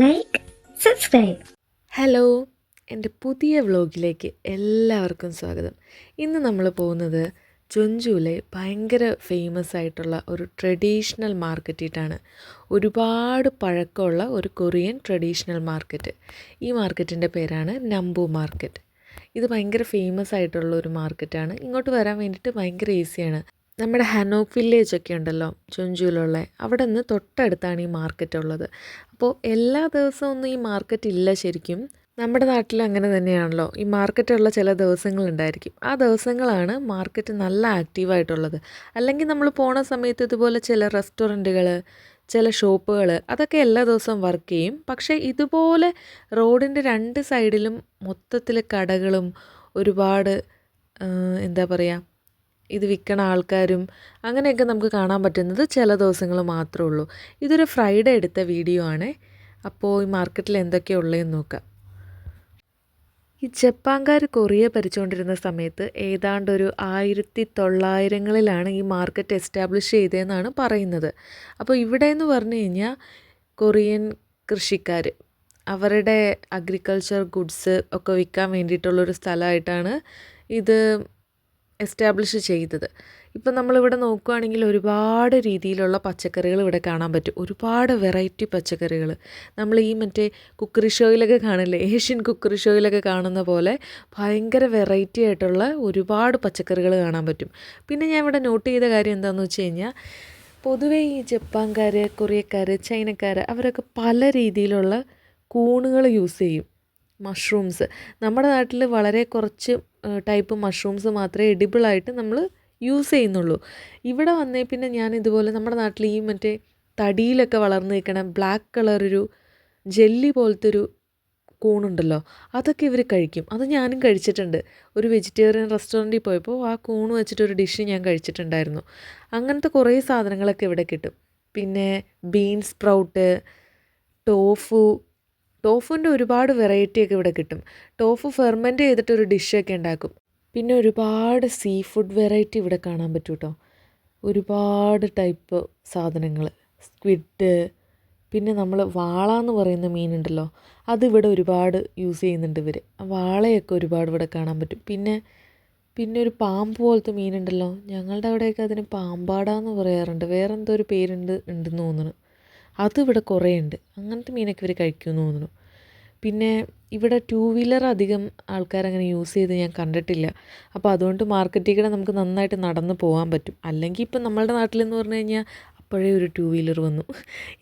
Like, subscribe. Hello, എൻ്റെ പുതിയ വ്ലോഗിലേക്ക് എല്ലാവർക്കും സ്വാഗതം. ഇന്ന് നമ്മൾ പോകുന്നത് ചൊഞ്ചുവിലെ ഭയങ്കര ഫേമസ് ആയിട്ടുള്ള ഒരു ട്രഡീഷണൽ മാർക്കറ്റിട്ടാണ്. ഒരുപാട് പഴക്കമുള്ള ഒരു കൊറിയൻ ട്രഡീഷണൽ മാർക്കറ്റ്. ഈ മാർക്കറ്റിൻ്റെ പേരാണ് നംബു മാർക്കറ്റ്. ഇത് ഭയങ്കര ഫേമസ് ആയിട്ടുള്ള ഒരു മാർക്കറ്റാണ്. ഇങ്ങോട്ട് വരാൻ വേണ്ടിയിട്ട് ഭയങ്കര ഈസിയാണ്. നമ്മുടെ ഹനോക്ക് വില്ലേജ് ഒക്കെ ഉണ്ടല്ലോ ചൊഞ്ചുവിലുള്ള, അവിടെ നിന്ന് തൊട്ടടുത്താണ് ഈ മാർക്കറ്റ് ഉള്ളത്. അപ്പോൾ എല്ലാ ദിവസവും ഒന്നും ഈ മാർക്കറ്റ് ഇല്ല ശരിക്കും. നമ്മുടെ നാട്ടിൽ അങ്ങനെ തന്നെയാണല്ലോ, ഈ മാർക്കറ്റുള്ള ചില ദിവസങ്ങളുണ്ടായിരിക്കും. ആ ദിവസങ്ങളാണ് മാർക്കറ്റ് നല്ല ആക്റ്റീവായിട്ടുള്ളത്. അല്ലെങ്കിൽ നമ്മൾ പോണ സമയത്ത് ഇതുപോലെ ചില റെസ്റ്റോറൻറ്റുകൾ, ചില ഷോപ്പുകൾ, അതൊക്കെ എല്ലാ ദിവസവും വർക്ക് ചെയ്യും. പക്ഷേ ഇതുപോലെ റോഡിൻ്റെ രണ്ട് സൈഡിലും മൊത്തത്തിൽ കടകളും ഒരുപാട് എന്താ പറയുക, ഇത് വിൽക്കണ ആൾക്കാരും അങ്ങനെയൊക്കെ നമുക്ക് കാണാൻ പറ്റുന്നത് ചില ദിവസങ്ങൾ മാത്രമേ ഉള്ളൂ. ഇതൊരു ഫ്രൈഡേ എടുത്ത വീഡിയോ ആണ്. അപ്പോൾ ഈ മാർക്കറ്റിൽ എന്തൊക്കെയാണ് ഉള്ളതെന്ന് നോക്കാം. ഈ ജപ്പാൻകാർ കൊറിയ ഭരിച്ചുകൊണ്ടിരുന്ന സമയത്ത് ഏതാണ്ടൊരു 1900കളിലാണ് ഈ മാർക്കറ്റ് എസ്റ്റാബ്ലിഷ് ചെയ്തതെന്നാണ് പറയുന്നത്. അപ്പോൾ ഇവിടെ എന്ന് പറഞ്ഞു കഴിഞ്ഞാൽ കൊറിയൻ കൃഷിക്കാർ അവരുടെ അഗ്രികൾച്ചർ ഗുഡ്സ് ഒക്കെ വിൽക്കാൻ വേണ്ടിയിട്ടുള്ളൊരു സ്ഥലമായിട്ടാണ് ഇത് എസ്റ്റാബ്ലിഷ് ചെയ്തത്. ഇപ്പം നമ്മളിവിടെ നോക്കുകയാണെങ്കിൽ ഒരുപാട് രീതിയിലുള്ള പച്ചക്കറികൾ ഇവിടെ കാണാൻ പറ്റും. ഒരുപാട് വെറൈറ്റി പച്ചക്കറികൾ. നമ്മൾ ഈ മറ്റേ കുക്കറി ഷോയിലൊക്കെ കാണില്ലേ, ഏഷ്യൻ കുക്കറി ഷോയിലൊക്കെ കാണുന്ന പോലെ ഭയങ്കര വെറൈറ്റി ആയിട്ടുള്ള ഒരുപാട് പച്ചക്കറികൾ കാണാൻ പറ്റും. പിന്നെ ഞാൻ ഇവിടെ നോട്ട് ചെയ്ത കാര്യം എന്താണെന്ന് വെച്ച് കഴിഞ്ഞാൽ, പൊതുവേ ഈ ജപ്പാൻകാർ, കൊറിയക്കാർ, ചൈനക്കാർ അവരൊക്കെ പല രീതിയിലുള്ള കൂണുകൾ യൂസ് ചെയ്യും. മഷ്റൂംസ്, നമ്മുടെ നാട്ടിൽ വളരെ കുറച്ച് ടൈപ്പ് മഷ്റൂംസ് മാത്രമേ എഡിബിളായിട്ട് നമ്മൾ യൂസ് ചെയ്യുന്നുള്ളൂ. ഇവിടെ വന്നേ പിന്നെ ഞാൻ ഇതുപോലെ നമ്മുടെ നാട്ടിൽ ഈ മറ്റേ തടിയിലൊക്കെ വളർന്ന് നിൽക്കണ ബ്ലാക്ക് കളറൊരു ജെല്ലി പോലത്തെ ഒരു കൂണുണ്ടല്ലോ, അതൊക്കെ ഇവർ കഴിക്കും. അത് ഞാനും കഴിച്ചിട്ടുണ്ട്. ഒരു വെജിറ്റേറിയൻ റെസ്റ്റോറൻറ്റിൽ പോയപ്പോൾ ആ കൂണ് വെച്ചിട്ടൊരു ഡിഷ് ഞാൻ കഴിച്ചിട്ടുണ്ടായിരുന്നു. അങ്ങനത്തെ കുറേ സാധനങ്ങളൊക്കെ ഇവിടെ കിട്ടും. പിന്നെ ബീൻ സ്പ്രൗട്ട്, ടോഫുവിൻ്റെ ഒരുപാട് വെറൈറ്റിയൊക്കെ ഇവിടെ കിട്ടും. ടോഫു ഫെർമെൻറ്റ് ചെയ്തിട്ടൊരു ഡിഷൊക്കെ ഉണ്ടാക്കും. പിന്നെ ഒരുപാട് സീ ഫുഡ് വെറൈറ്റി ഇവിടെ കാണാൻ പറ്റും കേട്ടോ. ഒരുപാട് ടൈപ്പ് സാധനങ്ങൾ, സ്ക്വിഡ്, പിന്നെ നമ്മൾ വാള എന്ന് പറയുന്ന മീനുണ്ടല്ലോ, അതിവിടെ ഒരുപാട് യൂസ് ചെയ്യുന്നുണ്ട് ഇവർ. വാളയൊക്കെ ഒരുപാട് ഇവിടെ കാണാൻ പറ്റും. പിന്നെ ഒരു പാമ്പ് പോലത്തെ മീനുണ്ടല്ലോ, ഞങ്ങളുടെ അവിടെയൊക്കെ അതിന് പാമ്പാടാന്ന് പറയാറുണ്ട്, വേറെന്തോ ഒരു ഉണ്ടെന്ന് തോന്നുന്നു. അതിവിടെ കുറേ ഉണ്ട്. അങ്ങനത്തെ മീനൊക്കെ ഇവർ കഴിക്കുമെന്ന് തോന്നുന്നു. പിന്നെ ഇവിടെ ടൂ വീലർ അധികം ആൾക്കാരങ്ങനെ യൂസ് ചെയ്ത് ഞാൻ കണ്ടിട്ടില്ല. അപ്പോൾ അതുകൊണ്ട് മാർക്കറ്റിൽ കൂടെ നമുക്ക് നന്നായിട്ട് നടന്ന് പോകാൻ പറ്റും. അല്ലെങ്കിൽ ഇപ്പം നമ്മളുടെ നാട്ടിലെന്ന് പറഞ്ഞു കഴിഞ്ഞാൽ അപ്പോഴേ ഒരു ടൂ വീലർ വന്നു.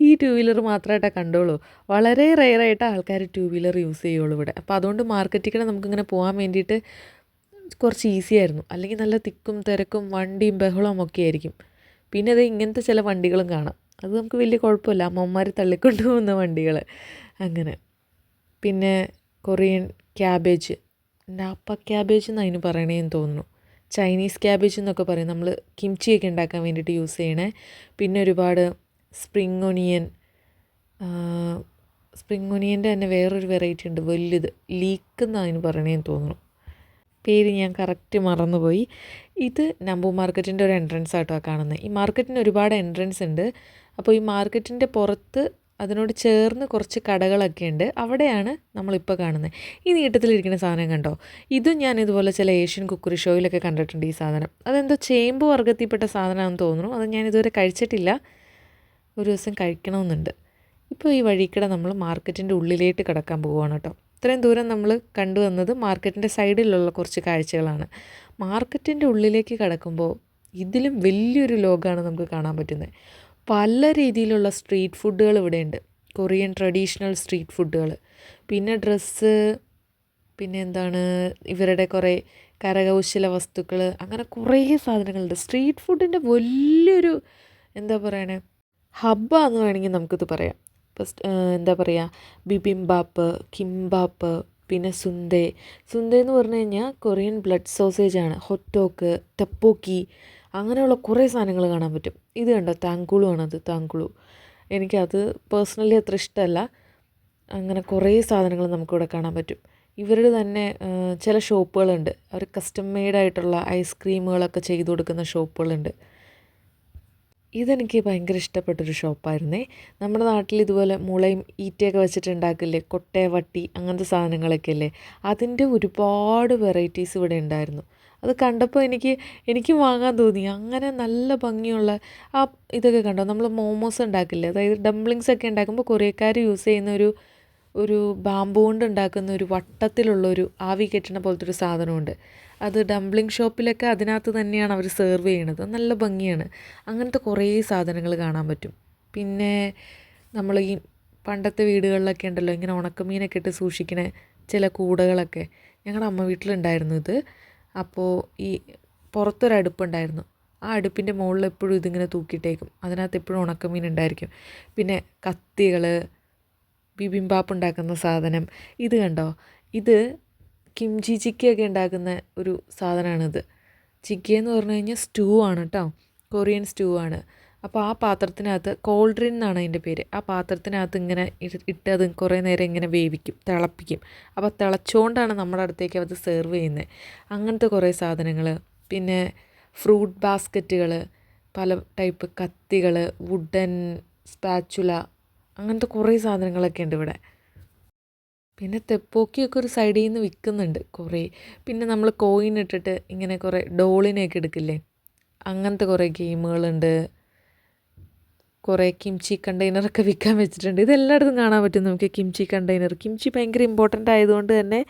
ഈ ടൂ വീലർ മാത്രമായിട്ടാണ് കണ്ടോളൂ. വളരെ റെയറായിട്ട് ആൾക്കാർ ടൂ വീലർ യൂസ് ചെയ്യുള്ളൂ ഇവിടെ. അപ്പോൾ അതുകൊണ്ട് മാർക്കറ്റിൽ കൂടെ നമുക്കിങ്ങനെ പോകാൻ വേണ്ടിയിട്ട് കുറച്ച് ഈസി ആയിരുന്നു. അല്ലെങ്കിൽ നല്ല തിക്കും തിരക്കും വണ്ടിയും ബഹളവും ഒക്കെ ആയിരിക്കും. പിന്നെ അത് ഇങ്ങനത്തെ ചില വണ്ടികളും കാണാം. അത് നമുക്ക് വലിയ കുഴപ്പമില്ല, അമ്മമാർ തള്ളിക്കൊണ്ട് പോകുന്ന വണ്ടികൾ അങ്ങനെ. പിന്നെ കൊറിയൻ ക്യാബേജ്, നാപ്പ ക്യാബേജ് എന്ന് അതിന് പറയണേന്ന് തോന്നുന്നു. ചൈനീസ് ക്യാബേജ് എന്നൊക്കെ പറയും, നമ്മൾ കിംച്ചിയൊക്കെ ഉണ്ടാക്കാൻ വേണ്ടിയിട്ട് യൂസ് ചെയ്യണേ. പിന്നെ ഒരുപാട് സ്പ്രിങ് ഒനിയൻ്റെ തന്നെ വേറൊരു വെറൈറ്റി ഉണ്ട്, വലുത്, ലീക്ക് എന്ന് അതിന് പറയണേന്ന് തോന്നുന്നു. പേര് ഞാൻ കറക്റ്റ് മറന്നുപോയി. ഇത് നംബു മാർക്കറ്റിൻ്റെ ഒരു എൻട്രൻസ് ആയിട്ടാണ് കാണുന്നത്. ഈ മാർക്കറ്റിന് ഒരുപാട് എൻട്രൻസ് ഉണ്ട്. അപ്പോൾ ഈ മാർക്കറ്റിൻ്റെ പുറത്ത് അതിനോട് ചേർന്ന് കുറച്ച് കടകളൊക്കെ ഉണ്ട്. അവിടെയാണ് നമ്മളിപ്പോൾ കാണുന്നത്. ഈ നീട്ടത്തിലിരിക്കുന്ന സാധനം കണ്ടോ, ഇതും ഞാൻ ഇതുപോലെ ചില ഏഷ്യൻ കുക്കറി ഷോയിലൊക്കെ കണ്ടിട്ടുണ്ട് ഈ സാധനം. അതെന്തോ ചേമ്പ് വർഗ്ഗത്തിൽപ്പെട്ട സാധനമാണെന്ന് തോന്നുന്നു. അത് ഞാൻ ഇതുവരെ കഴിച്ചിട്ടില്ല, ഒരു ദിവസം കഴിക്കണമെന്നുണ്ട്. ഇപ്പോൾ ഈ വഴിക്കടെ നമ്മൾ മാർക്കറ്റിൻ്റെ ഉള്ളിലേക്ക് കിടക്കാൻ പോവുകയാണ് കേട്ടോ. ഇത്രയും ദൂരം നമ്മൾ കണ്ടുവന്നത് മാർക്കറ്റിൻ്റെ സൈഡിലുള്ള കുറച്ച് കാഴ്ചകളാണ്. മാർക്കറ്റിൻ്റെ ഉള്ളിലേക്ക് കിടക്കുമ്പോൾ ഇതിലും വലിയൊരു ലോകമാണ് നമുക്ക് കാണാൻ പറ്റുന്നത്. പല രീതിയിലുള്ള സ്ട്രീറ്റ് ഫുഡുകൾ ഇവിടെയുണ്ട്, കൊറിയൻ ട്രഡീഷണൽ സ്ട്രീറ്റ് ഫുഡുകൾ. പിന്നെ ഡ്രസ്സ്, പിന്നെ എന്താണ്, ഇവരുടെ കുറേ കരകൗശല വസ്തുക്കൾ, അങ്ങനെ കുറേ സാധനങ്ങളുണ്ട്. സ്ട്രീറ്റ് ഫുഡിൻ്റെ വലിയൊരു എന്താ പറയണേ, ഹബ്ബാന്ന് വേണമെങ്കിൽ നമുക്കിത് പറയാം. ഇപ്പോൾ എന്താ പറയുക, ബിബിംബാപ്പ്, കിംബാപ്പ്, പിന്നെ സുന്ദേ എന്ന് പറഞ്ഞു കഴിഞ്ഞാൽ കൊറിയൻ ബ്ലഡ് സോസേജാണ്. ഹൊറ്റോക്ക്, ടപ്പോക്കി, അങ്ങനെയുള്ള കുറേ സാധനങ്ങൾ കാണാൻ പറ്റും. ഇത് കണ്ടോ, താങ്കുളു ആണത്, താങ്കുളു. എനിക്കത് പേഴ്സണലി അത്ര ഇഷ്ടമല്ല. അങ്ങനെ കുറേ സാധനങ്ങൾ നമുക്കിവിടെ കാണാൻ പറ്റും. ഇവരുടെ തന്നെ ചില ഷോപ്പുകളുണ്ട്, അവർ കസ്റ്റം മെയ്ഡായിട്ടുള്ള ഐസ്ക്രീമുകളൊക്കെ ചെയ്തു കൊടുക്കുന്ന ഷോപ്പുകളുണ്ട്. ഇതെനിക്ക് ഭയങ്കര ഇഷ്ടപ്പെട്ടൊരു ഷോപ്പായിരുന്നേ. നമ്മുടെ നാട്ടിൽ ഇതുപോലെ മുളയും ഈറ്റയൊക്കെ വെച്ചിട്ടുണ്ടാക്കില്ലേ, കൊട്ടയ വട്ടി അങ്ങനത്തെ സാധനങ്ങളൊക്കെ ഇല്ലേ, അതിൻ്റെ ഒരുപാട് വെറൈറ്റീസ് ഇവിടെ ഉണ്ടായിരുന്നു. അത് കണ്ടപ്പോൾ എനിക്കും വാങ്ങാൻ തോന്നി. അങ്ങനെ നല്ല ഭംഗിയുള്ള ആ ഇതൊക്കെ കണ്ടോ, നമ്മൾ മോമോസ് ഉണ്ടാക്കില്ലേ, അതായത് ഡംപ്ലിങ്സ് ഒക്കെ ഉണ്ടാക്കുമ്പോൾ കൊറിയക്കാർ യൂസ് ചെയ്യുന്ന ഒരു ബാമ്പു കൊണ്ട് ഉണ്ടാക്കുന്ന ഒരു വട്ടത്തിലുള്ളൊരു ആവി കെട്ടണ പോലത്തെ ഒരു സാധനമുണ്ട്. അത് ഡംപ്ലിംഗ് ഷോപ്പിലൊക്കെ അതിനകത്ത് തന്നെയാണ് അവർ സെർവ് ചെയ്യണത്. നല്ല ഭംഗിയാണ്. അങ്ങനത്തെ കുറേ സാധനങ്ങൾ കാണാൻ പറ്റും. പിന്നെ നമ്മൾ ഈ പണ്ടത്തെ വീടുകളിലൊക്കെ ഉണ്ടല്ലോ ഇങ്ങനെ ഉണക്കമീനൊക്കെ ഇട്ട് സൂക്ഷിക്കണ ചില കൂടകളൊക്കെ, ഞങ്ങളുടെ അമ്മ വീട്ടിലുണ്ടായിരുന്നു ഇത്. അപ്പോൾ ഈ പുറത്തൊരടുപ്പുണ്ടായിരുന്നു. ആ അടുപ്പിൻ്റെ മുകളിൽ എപ്പോഴും ഇതിങ്ങനെ തൂക്കിയിട്ടേക്കും. അതിനകത്ത് എപ്പോഴും ഉണക്കമീൻ ഉണ്ടായിരിക്കും. പിന്നെ കത്തികൾ, ബിബിംബാപ്പ് ഉണ്ടാക്കുന്ന സാധനം. ഇത് കണ്ടോ, ഇത് കിംചി ചിക്കയൊക്കെ ഉണ്ടാക്കുന്ന ഒരു സാധനമാണിത്. ചിക്കയെന്ന് പറഞ്ഞു കഴിഞ്ഞാൽ സ്റ്റൂ ആണ് കേട്ടോ, കൊറിയൻ സ്റ്റൂ ആണ്. അപ്പോൾ ആ പാത്രത്തിനകത്ത് കോൾഡ്രിൻ എന്നാണ് അതിൻ്റെ പേര്. ആ പാത്രത്തിനകത്ത് ഇങ്ങനെ ഇട്ട് അത് കുറേ നേരം ഇങ്ങനെ വേവിക്കും, തിളപ്പിക്കും. അപ്പോൾ തിളച്ചുകൊണ്ടാണ് നമ്മുടെ അടുത്തേക്ക് അത് സെർവ് ചെയ്യുന്നത്. അങ്ങനത്തെ കുറേ സാധനങ്ങൾ. പിന്നെ ഫ്രൂട്ട് ബാസ്ക്കറ്റുകൾ, പല ടൈപ്പ് കത്തികൾ, വുഡൻ സ്പാച്ചുല, അങ്ങനത്തെ കുറേ സാധനങ്ങളൊക്കെ ഉണ്ട് ഇവിടെ. പിന്നെ തെപ്പോക്കിയൊക്കെ ഒരു സൈഡിൽ നിന്ന് വിൽക്കുന്നുണ്ട് കുറേ. പിന്നെ നമ്മൾ കോയിൻ ഇട്ടിട്ട് ഇങ്ങനെ കുറേ ഡോളിനെയൊക്കെ എടുക്കില്ലേ, അങ്ങനത്തെ കുറേ ഗെയിമുകളുണ്ട്. കുറേ കിംചി കണ്ടെയ്നറൊക്കെ വിൽക്കാൻ വെച്ചിട്ടുണ്ട്. ഇതെല്ലായിടത്തും കാണാൻ പറ്റും നമുക്ക് കിംചി കണ്ടെയ്നർ. കിംചി ഭയങ്കര ഇമ്പോർട്ടൻ്റ് ആയതുകൊണ്ട് തന്നെ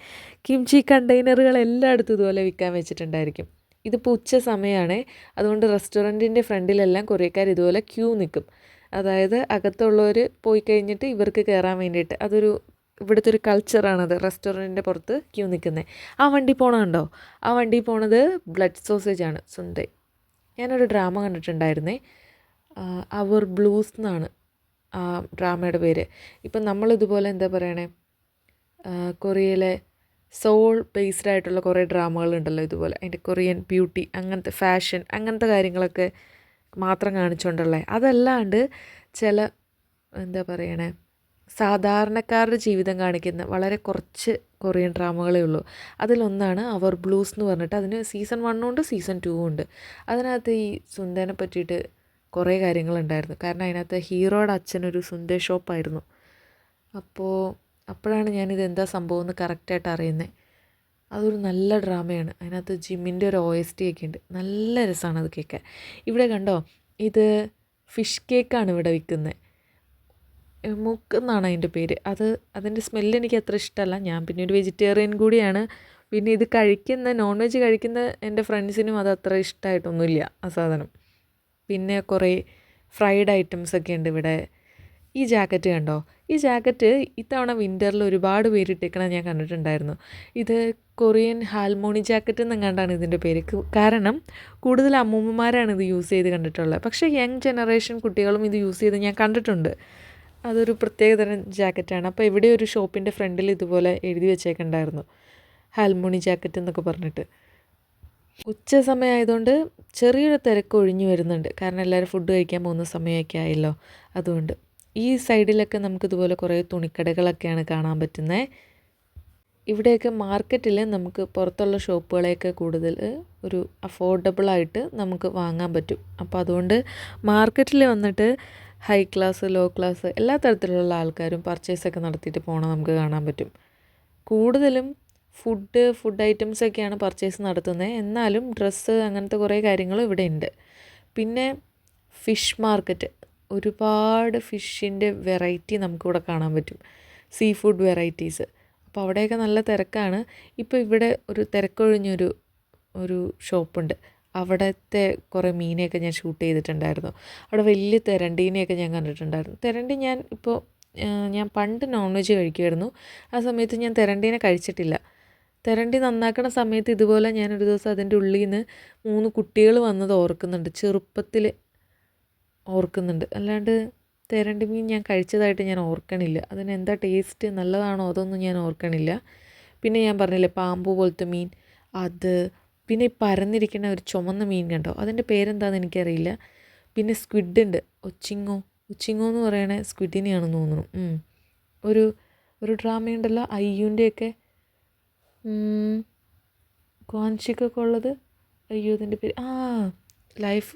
കിംചി കണ്ടെയ്നറുകൾ എല്ലായിടത്തും ഇതുപോലെ വിൽക്കാൻ വെച്ചിട്ടുണ്ടായിരിക്കും. ഇതിപ്പോൾ ഉച്ച സമയമാണ്, അതുകൊണ്ട് റെസ്റ്റോറൻറ്റിൻ്റെ ഫ്രണ്ടിലെല്ലാം കൊറിയക്കാർ ഇതുപോലെ ക്യൂ നിൽക്കും. അതായത് അകത്തുള്ളവർ പോയി കഴിഞ്ഞിട്ട് ഇവർക്ക് കയറാൻ വേണ്ടിയിട്ട്. ഇവിടുത്തെ ഒരു കൾച്ചറാണത്, റെസ്റ്റോറൻറ്റിൻ്റെ പുറത്ത് ക്യൂ നിൽക്കുന്നത്. ആ വണ്ടി പോണതുണ്ടോ, ആ വണ്ടി പോണത് ബ്ലഡ് സോസേജാണ്, സുന്ദേ. ഞാനൊരു ഡ്രാമ കണ്ടിട്ടുണ്ടായിരുന്നേ, അവർ ബ്ലൂസ് എന്നാണ് ആ ഡ്രാമയുടെ പേര്. ഇപ്പം നമ്മളിതുപോലെ എന്താ പറയണേ, കൊറിയയിലെ സോൾ ബേസ്ഡ് ആയിട്ടുള്ള കുറേ ഡ്രാമകളുണ്ടല്ലോ ഇതുപോലെ, അതിൻ്റെ കൊറിയൻ ബ്യൂട്ടി, അങ്ങനത്തെ ഫാഷൻ, അങ്ങനത്തെ കാര്യങ്ങളൊക്കെ മാത്രം കാണിച്ചുകൊണ്ടുള്ളത്. അതല്ലാണ്ട് ചില എന്താ പറയണേ, സാധാരണക്കാരുടെ ജീവിതം കാണിക്കുന്ന വളരെ കുറച്ച് കൊറിയൻ ഡ്രാമകളേ ഉള്ളൂ. അതിലൊന്നാണ് അവർ ബ്ലൂസ് എന്ന് പറഞ്ഞിട്ട്. അതിന് സീസൺ 1 ഉണ്ട്, സീസൺ 2 ഉണ്ട്. അതിനകത്ത് ഈ സുന്ദേനെ പറ്റിയിട്ട് കുറേ കാര്യങ്ങളുണ്ടായിരുന്നു. കാരണം അതിനകത്ത് ഹീറോയുടെ അച്ഛനൊരു സുന്ദേ ഷോപ്പായിരുന്നു. അപ്പോഴാണ് ഞാനിത് എന്താ സംഭവം എന്ന് കറക്റ്റായിട്ട് അറിയുന്നത്. അതൊരു നല്ല ഡ്രാമയാണ്. അതിനകത്ത് ജിമ്മിൻ്റെ ഒരു OST ഒക്കെ ഉണ്ട്. നല്ല രസമാണ് അത് കേൾക്കാൻ. ഇവിടെ കണ്ടോ, ഇത് ഫിഷ് കേക്കാണ് ഇവിടെ വിൽക്കുന്നത്. മുക്ക് എന്നാണ് അതിൻ്റെ പേര്. അതിൻ്റെ സ്മെല്ല് എനിക്ക് അത്ര ഇഷ്ടമല്ല. ഞാൻ പിന്നെ ഒരു വെജിറ്റേറിയൻ കൂടിയാണ്. പിന്നെ ഇത് നോൺ വെജ് കഴിക്കുന്ന എൻ്റെ ഫ്രണ്ട്സിനും അത് അത്ര ഇഷ്ടമായിട്ടൊന്നുമില്ല ആ സാധനം. പിന്നെ കുറേ ഫ്രൈഡ് ഐറ്റംസ് ഒക്കെ ഉണ്ട് ഇവിടെ. ഈ ജാക്കറ്റ് കണ്ടോ, ഈ ജാക്കറ്റ് ഇത്തവണ വിൻ്ററിൽ ഒരുപാട് പേര് ഇട്ടേക്കണം ഞാൻ കണ്ടിട്ടുണ്ടായിരുന്നു. ഇത് കൊറിയൻ ഹാൽമോണി ജാക്കറ്റ് എന്നെങ്ങാണ്ടാണ് ഇതിൻ്റെ പേര്. കാരണം കൂടുതൽ അമ്മൂമ്മമാരാണ് ഇത് യൂസ് ചെയ്ത് കണ്ടിട്ടുള്ളത്. പക്ഷേ യങ് ജനറേഷൻ കുട്ടികളും ഇത് യൂസ് ചെയ്ത് ഞാൻ കണ്ടിട്ടുണ്ട്. അതൊരു പ്രത്യേകതരം ജാക്കറ്റാണ്. അപ്പോൾ ഇവിടെ ഒരു ഷോപ്പിൻ്റെ ഫ്രണ്ടിൽ ഇതുപോലെ എഴുതി വെച്ചേക്കുണ്ടായിരുന്നു, ഹാൽമോണി ജാക്കറ്റ് എന്നൊക്കെ പറഞ്ഞിട്ട്. ഉച്ച സമയമായതുകൊണ്ട് ചെറിയൊരു തിരക്ക് ഒഴിഞ്ഞു വരുന്നുണ്ട്. കാരണം എല്ലാവരും ഫുഡ് കഴിക്കാൻ പോകുന്ന സമയമൊക്കെ ആയല്ലോ, അതുകൊണ്ട്. ഈ സൈഡിലൊക്കെ നമുക്കിതുപോലെ കുറേ തുണിക്കടകളൊക്കെയാണ് കാണാൻ പറ്റുന്നത്. ഇവിടെയൊക്കെ മാർക്കറ്റിൽ നമുക്ക് പുറത്തുള്ള ഷോപ്പുകളെയൊക്കെ കൂടുതൽ ഒരു അഫോർഡബിളായിട്ട് നമുക്ക് വാങ്ങാൻ പറ്റും. അപ്പോൾ അതുകൊണ്ട് മാർക്കറ്റിൽ വന്നിട്ട് ഹൈ ക്ലാസ്, ലോ ക്ലാസ് എല്ലാ തരത്തിലുള്ള ആൾക്കാരും പർച്ചേസൊക്കെ നടത്തിയിട്ട് പോകണം നമുക്ക് കാണാൻ പറ്റും. കൂടുതലും ഫുഡ് ഐറ്റംസൊക്കെയാണ് പർച്ചേസ് നടത്തുന്നത്. എന്നാലും ഡ്രസ്സ്, അങ്ങനത്തെ കുറേ കാര്യങ്ങളും ഇവിടെ ഉണ്ട്. പിന്നെ ഫിഷ് മാർക്കറ്റ്, ഒരുപാട് ഫിഷിൻ്റെ വെറൈറ്റി നമുക്കിവിടെ കാണാൻ പറ്റും, സീ ഫുഡ് വെറൈറ്റീസ്. അപ്പോൾ അവിടെയൊക്കെ നല്ല തിരക്കാണ്. ഇപ്പോൾ ഇവിടെ ഒരു തിരക്കൊഴിഞ്ഞൊരു ഷോപ്പുണ്ട്. അവിടുത്തെ കുറേ മീനെയൊക്കെ ഞാൻ ഷൂട്ട് ചെയ്തിട്ടുണ്ടായിരുന്നു. അവിടെ വലിയ തെരണ്ടീനെയൊക്കെ ഞാൻ കണ്ടിട്ടുണ്ടായിരുന്നു. തെരണ്ടി ഞാൻ പണ്ട് നോൺ വെജ് കഴിക്കുമായിരുന്നു. ആ സമയത്ത് ഞാൻ തെരണ്ടീനെ കഴിച്ചിട്ടില്ല. തെരണ്ടി നന്നാക്കണ സമയത്ത് ഇതുപോലെ ഞാനൊരു ദിവസം അതിൻ്റെ ഉള്ളിൽ നിന്ന് 3 കുട്ടികൾ വന്നത് ഓർക്കുന്നുണ്ട്, ചെറുപ്പത്തിൽ ഓർക്കുന്നുണ്ട്. അല്ലാണ്ട് തെരണ്ടി മീൻ ഞാൻ കഴിച്ചതായിട്ട് ഞാൻ ഓർക്കണില്ല. അതിനെന്താ ടേസ്റ്റ്, നല്ലതാണോ അതൊന്നും ഞാൻ ഓർക്കണില്ല. പിന്നെ ഞാൻ പറഞ്ഞില്ലേ പാമ്പ് പോലത്തെ മീൻ, അത്. പിന്നെ ഈ പരന്നിരിക്കുന്ന ഒരു ചുമന്ന മീൻ കണ്ടോ, അതിൻ്റെ പേരെന്താണെന്ന് എനിക്കറിയില്ല. പിന്നെ സ്ക്വിഡ് ഉണ്ട്, ഒച്ചിങ്ങോ എന്ന് പറയണേ സ്ക്വിഡിനെയാണെന്ന് തോന്നുന്നു. ഒരു ഡ്രാമയുണ്ടല്ലോ അയ്യൂൻ്റെയൊക്കെ, ക്വാൻഷിക്കൊക്കെ ഉള്ളത്. അയ്യോ അതിൻ്റെ പേര് life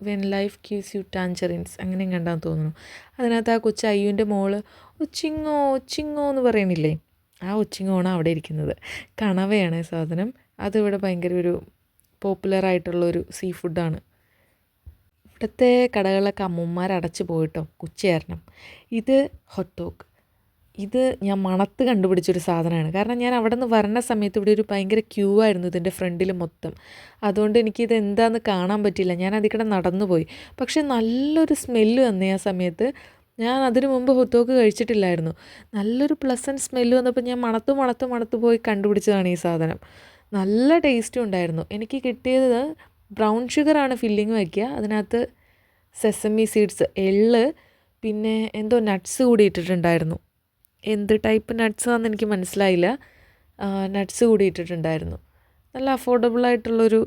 when life gives you tangerines അങ്ങനെ കണ്ടാന്ന് തോന്നുന്നു. അതിനകത്ത് ആ കൊച്ചു അയ്യുവിൻ്റെ മോള് ഒച്ചിങ്ങോ ഒച്ചിങ്ങോ എന്ന് പറയണില്ലേ, ആ ഒച്ചിങ്ങോണ് അവിടെ ഇരിക്കുന്നത്. കണവയാണ് സാധനം. അതിവിടെ ഭയങ്കര ഒരു പോപ്പുലറായിട്ടുള്ളൊരു സീ ഫുഡാണ്. ഇവിടുത്തെ കടകളിലൊക്കെ അമ്മൂമ്മമാർ അടച്ചു പോയിട്ടോ ഉച്ച കാരണം. ഇത് ഹോട്ട് ഡോഗ്. ഇത് ഞാൻ മണത്ത് കണ്ടുപിടിച്ചൊരു സാധനമാണ്. കാരണം ഞാൻ അവിടെ നിന്ന് വരണ സമയത്ത് ഇവിടെ ഒരു ഭയങ്കര ക്യൂ ആയിരുന്നു ഇതിൻ്റെ ഫ്രണ്ടിൽ മൊത്തം. അതുകൊണ്ട് എനിക്കിത് എന്താണെന്ന് കാണാൻ പറ്റിയില്ല. ഞാൻ അതിൽ കൂടെ നടന്നു പോയി. പക്ഷേ നല്ലൊരു സ്മെല്ല് വന്നേ ആ സമയത്ത്. ഞാൻ അതിനു മുമ്പ് ഹോട്ട് ഡോഗ് കഴിച്ചിട്ടില്ലായിരുന്നു. നല്ലൊരു പ്ലസൻറ്റ് സ്മെല്ല് വന്നപ്പോൾ ഞാൻ മണത്ത് പോയി കണ്ടുപിടിച്ചതാണ് ഈ സാധനം. നല്ല ടേസ്റ്റും ഉണ്ടായിരുന്നു. എനിക്ക് കിട്ടിയത് ബ്രൗൺ ഷുഗറാണ് ഫില്ലിങ് വയ്ക്കുക. അതിനകത്ത് സെസമി സീഡ്സ്, എള്ള്, പിന്നെ എന്തോ നട്ട്സ് കൂടി ഇട്ടിട്ടുണ്ടായിരുന്നു. എന്ത് ടൈപ്പ് നട്ട്സാണെന്ന് എനിക്ക് മനസ്സിലായില്ല. നട്ട്സ് കൂടി ഇട്ടിട്ടുണ്ടായിരുന്നു. നല്ല അഫോർഡബിളായിട്ടുള്ളൊരു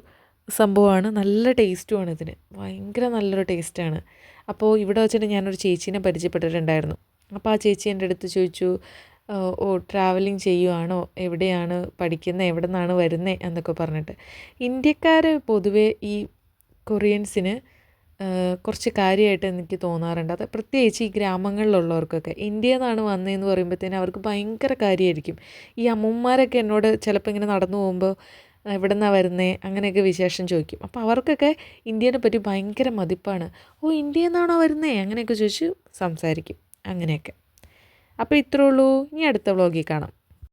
സംഭവമാണ്. നല്ല ടേസ്റ്റുമാണ് ഇതിന്. ഭയങ്കര നല്ലൊരു ടേസ്റ്റാണ്. അപ്പോൾ ഇവിടെ വെച്ചിട്ട് ഞാനൊരു ചേച്ചീനെ പരിചയപ്പെട്ടിട്ടുണ്ടായിരുന്നു. അപ്പോൾ ആ ചേച്ചി എൻ്റെ അടുത്ത് ചോദിച്ചു, ഓ ട്രാവലിംഗ് ചെയ്യുവാണോ, എവിടെയാണ് പഠിക്കുന്നത്, എവിടെ നിന്നാണ് വരുന്നത് എന്നൊക്കെ പറഞ്ഞിട്ട്. ഇന്ത്യക്കാർ പൊതുവേ ഈ കൊറിയൻസിന് കുറച്ച് കാര്യമായിട്ട് എനിക്ക് തോന്നാറുണ്ട്. അത് പ്രത്യേകിച്ച് ഈ ഗ്രാമങ്ങളിലുള്ളവർക്കൊക്കെ ഇന്ത്യയിൽ നിന്നാണ് വന്നതെന്ന് പറയുമ്പോഴത്തേനും അവർക്ക് ഭയങ്കര കാര്യമായിരിക്കും. ഈ അമ്മൂമ്മമാരൊക്കെ എന്നോട് ചിലപ്പോൾ ഇങ്ങനെ നടന്നു പോകുമ്പോൾ എവിടെ നിന്നാണ് വരുന്നത് അങ്ങനെയൊക്കെ വിശേഷം ചോദിക്കും. അപ്പോൾ അവർക്കൊക്കെ ഇന്ത്യനെ പറ്റി ഭയങ്കര മതിപ്പാണ്. ഓ ഇന്ത്യയിൽ നിന്നാണോ വരുന്നത് അങ്ങനെയൊക്കെ ചോദിച്ച് സംസാരിക്കും അങ്ങനെയൊക്കെ. അപ്പോൾ ഇത്രേ ഉള്ളൂ. ഇനി അടുത്ത വ്ളോഗിൽ കാണാം.